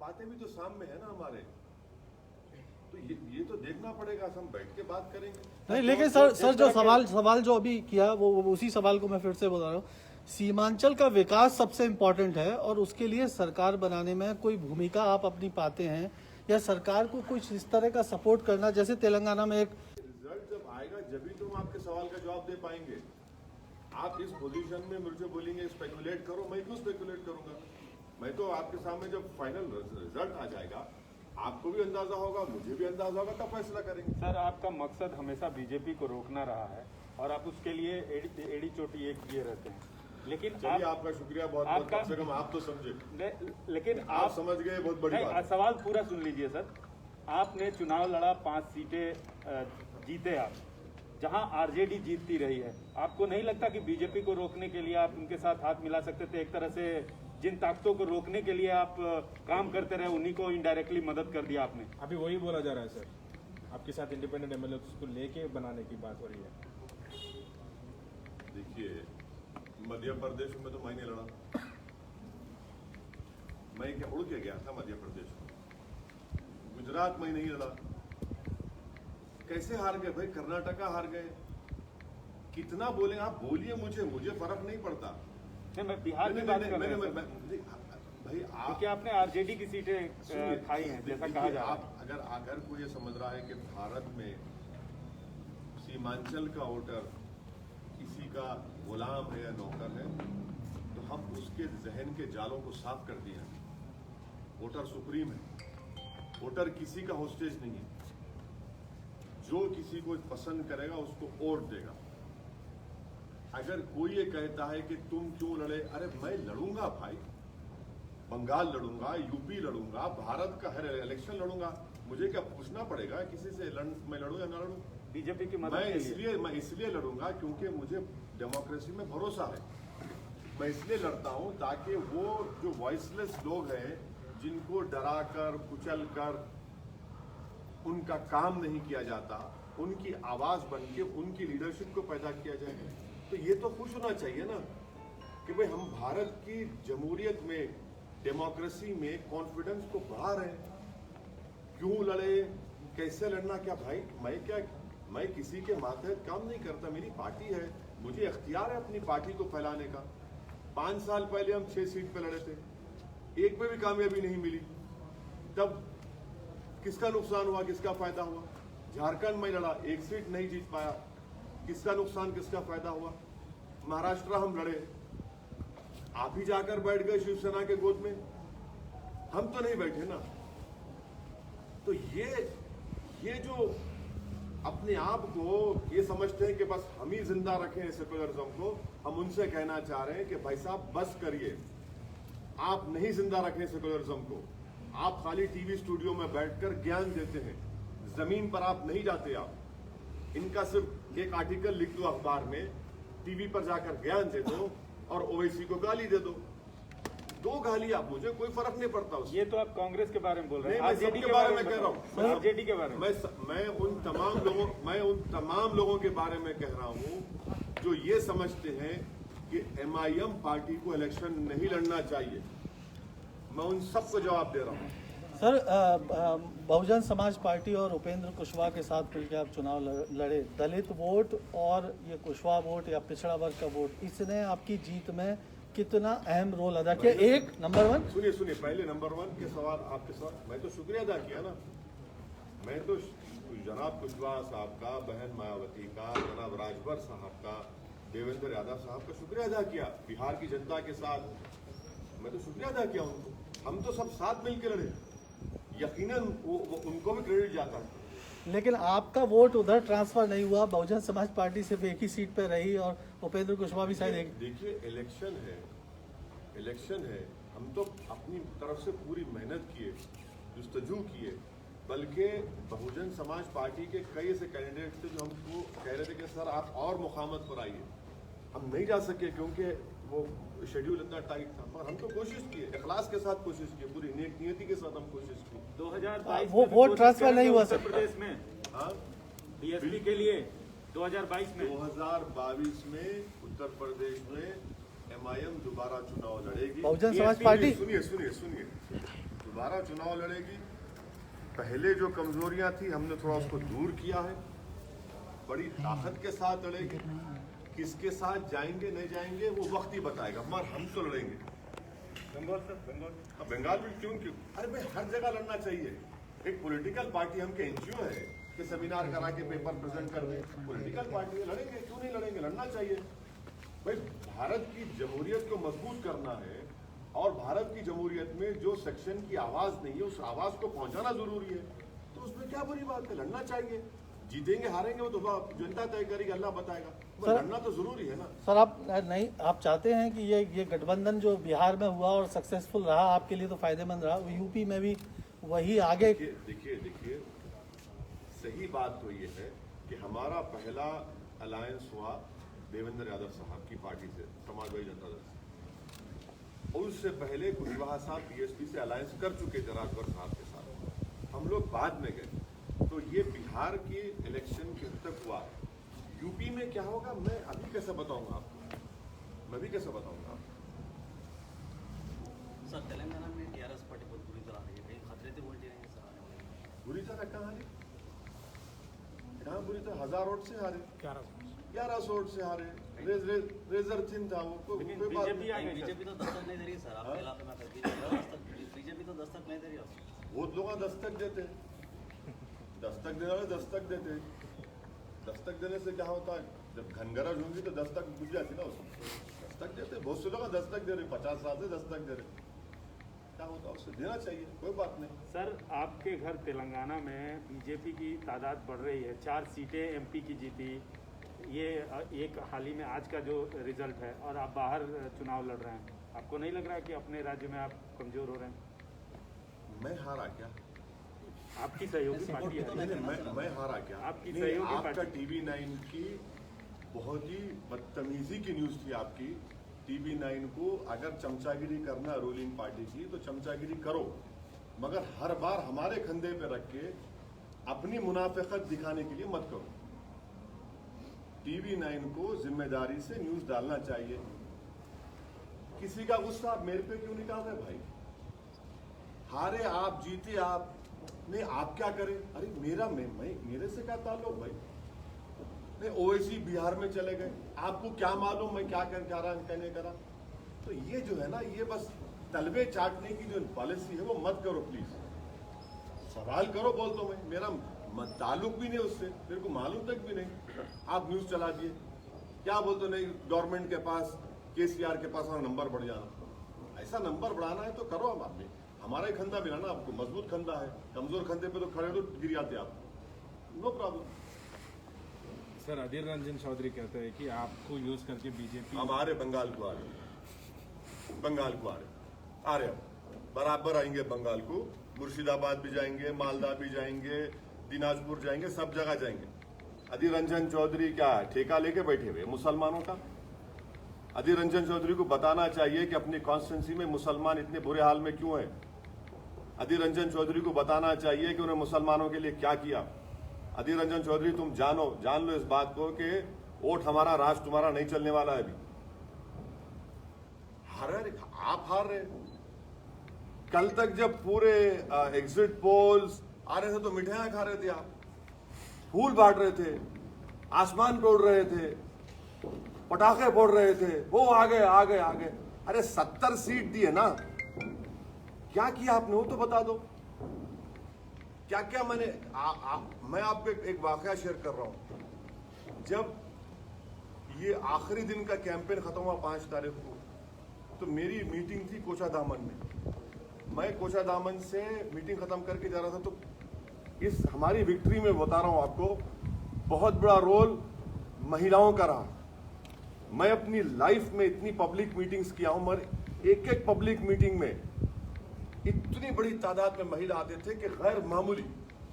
बातें भी तो सामने है ना हमारे, तो ये तो देखना पड़ेगा, हम बैठ के बात करेंगे। नहीं, लेकिन सर जो सवाल जो अभी किया वो उसी सवाल को मैं फिर से बता रहा हूँ। सीमांचल का विकास सबसे इम्पोर्टेंट है और उसके लिए सरकार बनाने में कोई भूमिका आप अपनी पाते हैं, या सरकार को कुछ इस तरह का सपोर्ट करना, जैसे तेलंगाना में एक रिजल्ट जब आएगा जब ही तुम आपके सवाल का जवाब दे पाएंगे। आप इस पोजीशन में मुझे बोलेंगे स्पेकुलेट करो, मैं क्यों स्पेकुलेट करूंगा? मैं तो आपके सामने जब फाइनल रिजल्ट आ जाएगा आपको भी अंदाजा होगा, मुझे भी अंदाजा होगा, तब फैसला करेंगे। सर, आपका मकसद हमेशा बीजेपी को रोकना रहा है और आप उसके लिए एड़ी चोटी एक किए रहते हैं, लेकिन चलिए आपका शुक्रिया बहुत बहुत, कम से कम आप तो समझे। लेकिन आप समझ गए, बहुत बड़ी बात है। सवाल पूरा सुन लीजिए सर। आपने चुनाव लड़ा, 5 सीटें जीते आप, जहां आरजेडी जीतती रही है। आपको नहीं लगता कि बीजेपी को रोकने के लिए आप उनके साथ हाथ मिला सकते थे? एक तरह से जिन ताकतों को रोकने के लिए आप काम करते रहे, उन्हीं को इनडायरेक्टली मदद कर दिया आपने। अभी वही बोला जा रहा है सर, आपके साथ इंडिपेंडेंट एमएलए को लेके बनाने की बात हो रही है। देखिए, मध्य प्रदेश में तो मैं नहीं लड़ा, मैं क्या उड़ के गया था मध्य प्रदेश में। गुजरात में नहीं लड़ा, कैसे हार गए भाई? कर्नाटका हार गए। कितना बोले आप, बोलिए, मुझे फर्क नहीं पड़ता। नहीं, मैं बिहार की बात कर रहा हूं भाई। क्योंकि आपने आरजेडी की सीटें खाई हैं, जैसा कहा जा रहा है। अगर कोई ये समझ रहा है कि भारत में सीमांचल का वोटर किसी का गुलाम है या नौकर है, तो हम उसके जहन के जालों को साफ कर दिया। वोटर सुप्रीम है, वोटर किसी का होस्टेज नहीं है। जो किसी को पसंद करेगा उसको वोट देगा। अगर कोई ये कहता है कि तुम क्यों लड़े, अरे मैं लड़ूंगा भाई, बंगाल लड़ूंगा, यूपी लड़ूंगा, भारत का हर इलेक्शन लड़ूंगा। मुझे क्या पूछना पड़ेगा किसी से मैं लड़ूं या ना लड़ूं? बीजेपी की मदद मैं इसलिए लड़ूंगा क्योंकि मुझे डेमोक्रेसी में भरोसा है। मैं इसलिए लड़ता हूं ताकि वो जो वॉइसलेस लोग हैं, जिनको डरा कर कुचल कर उनका काम नहीं किया जाता, उनकी आवाज बन के उनकी लीडरशिप को पैदा किया जाए। तो ये तो खुश होना चाहिए ना कि भाई हम भारत की जमहूरियत में, डेमोक्रेसी में कॉन्फिडेंस को बढ़ा रहे हैं। क्यों लड़े, कैसे लड़ना, क्या भाई मैं किसी के मातहत काम नहीं करता। मेरी पार्टी है, मुझे इख्तियार है अपनी पार्टी को फैलाने का। 5 साल पहले हम 6 सीट पे लड़े थे, एक पे भी कामयाबी नहीं मिली। तब किसका नुकसान हुआ, किसका फायदा हुआ? झारखंड में लड़ा, 1 सीट नहीं जीत पाया, किसका नुकसान, किसका फायदा हुआ? महाराष्ट्र हम लड़े, आप ही जाकर बैठ गए शिवसेना के गोद में, हम तो नहीं बैठे ना। तो ये जो अपने आप को ये समझते हैं कि बस हम ही जिंदा रखें सेकुलरिज्म को, हम उनसे कहना चाह रहे हैं कि भाई साहब बस करिए, आप नहीं जिंदा रखें सेकुलरिज्म को। आप खाली टीवी स्टूडियो में बैठकर ज्ञान देते हैं, जमीन पर आप नहीं जाते। आप इनका सिर्फ एक आर्टिकल लिख दो अखबार में, टीवी पर जाकर ज्ञान दे दो और ओवैसी को गाली दे दो। 2 गालियां, मुझे कोई फर्क नहीं पड़ता उससे। ये तो आप कांग्रेस के बारे में बोल रहे हैं, मैं सबके बारे में कह रहा हूँ, आरजेडी के बारे में। मैं उन तमाम लोगों के बारे में कह रहा हूँ जो ये समझते हैं कि एमआईएम पार्टी को इलेक्शन नहीं लड़ना चाहिए। मैं उन सबको जवाब दे रहा हूँ। सर, बहुजन समाज पार्टी और उपेंद्र कुशवाहा के साथ मिलकर आप चुनाव लड़े। दलित वोट और ये कुशवाहा वोट या पिछड़ा वर्ग का वोट, इसने आपकी जीत में कितना अहम रोल अदा किया? एक नंबर 1 सुनिए, पहले नंबर 1 के सवाल आपके साथ मैं तो शुक्रिया अदा किया ना। मैं तो जनाब कुशवाहा साहब का, बहन मायावती का, जनाब राजभर साहब का, देवेंद्र यादव साहब का शुक्रिया अदा किया। बिहार की जनता के साथ मैं तो शुक्रिया अदा किया उनको। हम तो सब साथ मिलकर लड़े, यकीनन उनको भी क्रेडिट जाता है। लेकिन आपका वोट उधर ट्रांसफर नहीं हुआ, बहुजन समाज पार्टी सिर्फ एक ही सीट पे रही और उपेंद्र कुशवाहा भी शायद एक। देखिए, इलेक्शन है, हम तो अपनी तरफ से पूरी मेहनत किए, जुस्तजू किए। बल्कि बहुजन समाज पार्टी के कई ऐसे कैंडिडेट थे जो हमको कह रहे थे कि सर आप और मुखामत पर आइए। हम नहीं जा सके क्योंकि वो शेड्यूल इतना टाइट था, पर हम तो कोशिश किए, इखलास के साथ कोशिश की, पूरी नियति के साथ हम कोशिश की। 2022 वो वोट ट्रांसफर नहीं हुआ उत्तर प्रदेश में, हाँ, बीएसपी के लिए 2022 में 2022 में उत्तर प्रदेश में एमआईएम दोबारा चुनाव लड़ेगी। बहुजन समाज पार्टी। सुनिए दोबारा चुनाव लड़ेगी। पहले जो कमजोरियां थी हमने थोड़ा उसको दूर किया है, बड़ी ताकत के साथ लड़ेगी। किसके साथ जाएंगे नहीं जाएंगे वो वक्त ही बताएगा, मगर हम तो लड़ेंगे। बंगाल सर, बंगाल बंगाल में क्यों? अरे भाई हर जगह लड़ना चाहिए। एक पॉलिटिकल पार्टी हम के एनजीओ है कि सेमिनार करा के पेपर प्रेजेंट कर दे, पॉलिटिकल पार्टी है, लड़ेंगे क्यों नहीं लड़ेंगे, लड़ना चाहिए भाई। भारत की जमहूरियत को मजबूत करना है और भारत की जमहूरियत में जो सेक्शन की आवाज नहीं है उस आवाज को पहुंचाना जरूरी है, तो उसमें क्या बुरी बात है, लड़ना चाहिए। जीतेंगे हारेंगे वो तो जनता तय करेगी, अल्लाह बताएगा, पर लड़ना तो जरूरी है ना। सर आप चाहते हैं कि ये गठबंधन जो बिहार में हुआ और सक्सेसफुल रहा आपके लिए तो फायदेमंद रहा, यूपी में भी वही आगे। देखिए सही बात तो ये है कि हमारा पहला अलायंस हुआ देवेंद्र यादव साहब की पार्टी से, समाजवादी जनता दल से, और उससे पहले कुशवाहा साहब बीएसपी से अलायंस कर चुके थे राजभर साहब के साथ, हम लोग बाद में गए। तो ये बिहार की इलेक्शन किस तक हुआ, यूपी में क्या होगा मैं अभी कैसे बताऊंगा आपको, मैं भी कैसे बताऊंगा आपको। सर तेलंगाना में टीआरएस पार्टी बहुत बुरी तरह हारी है, कहीं खतरे थे उल्टी रहेंगे सर आने वाले में? बुरी तरह कहाँ हारे, कहाँ बुरी तरह? 1000 वोट से हारे, 1100 वोट से हारे, रेजर थिन था वो, लेकिन कोई बात बीजेपी नहीं। बीजेपी तो दस्तक नहीं दे रही सर आपके इलाके में, बीजेपी तो दस्तक नहीं दे रही अब। बहुत लोग दस्तक देते, दस्तक देने वाले दस्तक देते, दस्तक देने से क्या होता है, जब घनगरज होंगी तो दस्तक बुझ जाती ना उसमें, दस्तक देते, बहुत से लोग दस्तक दे रहे, 50 साल से दस्तक दे रहे, क्या होता है उससे देना चाहिए, कोई बात नहीं। सर आपके घर तेलंगाना में बीजेपी की तादाद बढ़ रही है, 4 सीटें एमपी की जीती, ये एक हाल ही में आज का जो रिजल्ट है, और आप बाहर चुनाव लड़ रहे हैं, आपको नहीं लग रहा है कि अपने राज्य में आप कमजोर हो रहे हैं? मैं हारा क्या? आपकी सहयोगी पार्टी है। मैं हारा क्या? आपकी नहीं, सहयोगी आपका पार्टी। TV9 की बहुत ही बदतमीजी की न्यूज थी आपकी। TV9 को अगर चमचागिरी करना रूलिंग पार्टी की तो चमचागिरी करो, मगर हर बार हमारे कंधे पे रख के अपनी मुनाफिकत दिखाने के लिए मत करो। TV9 को जिम्मेदारी से न्यूज डालना चाहिए। किसी का गुस्सा आप मेरे पे क्यों निकाल रहे भाई? हारे आप, जीते आप, नहीं आप क्या करें? अरे मेरे से क्या ताल्लुक भाई? नहीं ओवैसी बिहार में चले गए, आपको क्या मालूम मैं क्या कहने करा? तो ये जो है ना, ये बस तलबे चाटने की जो पॉलिसी है वो मत करो प्लीज। सवाल करो बोल तो मैं, मेरा ताल्लुक भी नहीं उससे, मेरे को मालूम तक भी नहीं। आप न्यूज चला दिए, क्या बोलते नहीं गवर्नमेंट के पास, केसीआर के पास हमारा नंबर बढ़ जाना। ऐसा नंबर बढ़ाना है तो करो, हम आपने हमारा ही खंदा मिला ना आपको, मजबूत खंदा है, कमजोर खंदे पे तो खड़े तो गिर जाते आप, no problem. Sir Adhir Ranjan Chaudhary कहते हैं कि आपको यूज करके बीजेपी हम आ रहे बंगाल को, आ रहे बंगाल को, आ रहे हम बराबर आएंगे बंगाल को, मुर्शिदाबाद भी जाएंगे, मालदा भी जाएंगे, दिनाजपुर जाएंगे, सब जगह जाएंगे। अधीर रंजन चौधरी क्या ठेका लेके बैठे हुए मुसलमानों का? अधीर रंजन चौधरी को बताना चाहिए कि अपनी कॉन्स्टिट्यूंसी में मुसलमान इतने बुरे हाल में क्यों हैं। अधीर रंजन चौधरी को बताना चाहिए कि उन्हें मुसलमानों के लिए क्या किया। अधीर रंजन चौधरी तुम जान लो इस बात को कि वोट हमारा, राज तुम्हारा नहीं चलने वाला है। अभी आप हार रहे। कल तक जब पूरे एग्जिट पोल्स आ रहे थे तो मिठाइयां खा रहे थे आप, फूल बांट रहे थे, आसमान पे उड़ रहे थे, पटाखे फोड़ रहे थे, वो आगे। अरे 70 सीट दी है ना, क्या किया आपने वो तो बता दो। क्या मैंने मैं आपको एक वाकया शेयर कर रहा हूं। जब ये आखिरी दिन का कैंपेन खत्म हुआ 5 तारीख को, तो मेरी मीटिंग थी कोचाधामन में। मैं कोचाधामन से मीटिंग खत्म करके जा रहा था, तो इस हमारी विक्ट्री में बता रहा हूं आपको, बहुत बड़ा रोल महिलाओं का रहा। मैं अपनी लाइफ में इतनी पब्लिक मीटिंग्स किया हूं, मगर एक पब्लिक मीटिंग में इतनी बड़ी तादाद में महिला आते थे कि गैर मामूली,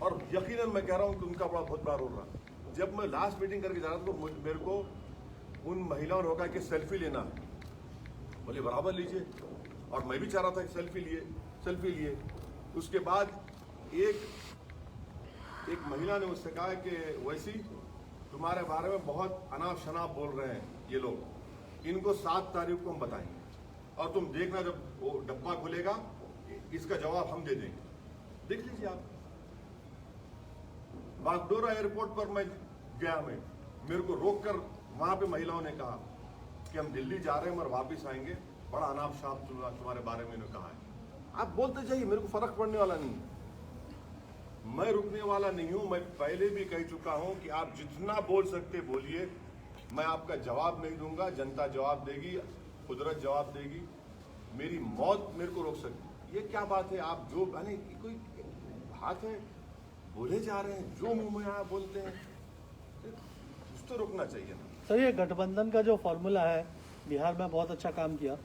और यकीनन मैं कह रहा हूं कि उनका बहुत बड़ा रोल रहा। जब मैं लास्ट मीटिंग करके जा रहा था तो मेरे को उन महिलाओं ने रोका कि सेल्फी लेना है। बोले बराबर लीजिए, और मैं भी चाह रहा था कि सेल्फी लिए। उसके बाद एक महिला ने मुझसे कहा कि वैसी तुम्हारे बारे में बहुत अनाप शनाप बोल रहे हैं ये लोग, इनको 7 तारीख को हम बताएंगे, और तुम देखना जब वो डब्बा खुलेगा इसका जवाब हम दे देंगे। देख लीजिए आप, बागडोरा एयरपोर्ट पर मैं गया, मेरे को रोककर वहां पे महिलाओं ने कहा कि हम दिल्ली जा रहे हैं और वापस आएंगे, बड़ा अनाप शनाप तुम्हारे बारे में इन्होंने कहा है। आप बोलते जाइए, मेरे को फर्क पड़ने वाला नहीं है, मैं रुकने वाला नहीं हूं। मैं पहले भी कह चुका हूं कि आप जितना बोल सकते बोलिए, मैं आपका जवाब नहीं दूंगा, जनता जवाब देगी, कुदरत जवाब देगी, मेरी मौत मेरे को रोक सकती। ये क्या बात है? आप जो कोई बात है, बोले जा रहे हैं, जो मुंह में आया बोलते हैं, कुछ तो रुकना चाहिए ना। सर, ये गठबंधन का जो फॉर्मूला है, बिहार में बहुत अच्छा काम किया,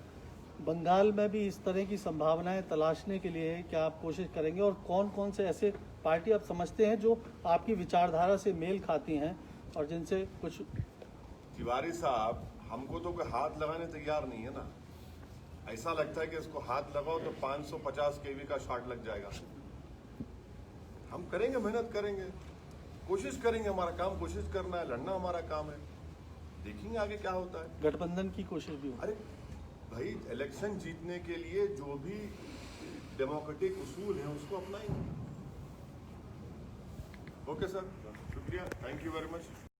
बंगाल में भी इस तरह की संभावनाएं तलाशने के लिए क्या आप कोशिश करेंगे, और कौन कौन से ऐसे पार्टी आप समझते हैं जो आपकी विचारधारा से मेल खाती हैं और जिनसे कुछ? तिवारी साहब, हमको तो कोई हाथ लगाने तैयार नहीं है ना। ऐसा लगता है कि इसको हाथ लगाओ तो 550 केवी का शॉट लग जाएगा। हम करेंगे, मेहनत करेंगे, कोशिश करेंगे, हमारा काम कोशिश करना है, लड़ना हमारा काम है, देखेंगे आगे क्या होता है। गठबंधन की कोशिश भी हो। अरे भाई, इलेक्शन जीतने के लिए जो भी डेमोक्रेटिक उसूल है उसको अपनाएंगे। ओके सर, शुक्रिया, थैंक यू वेरी मच।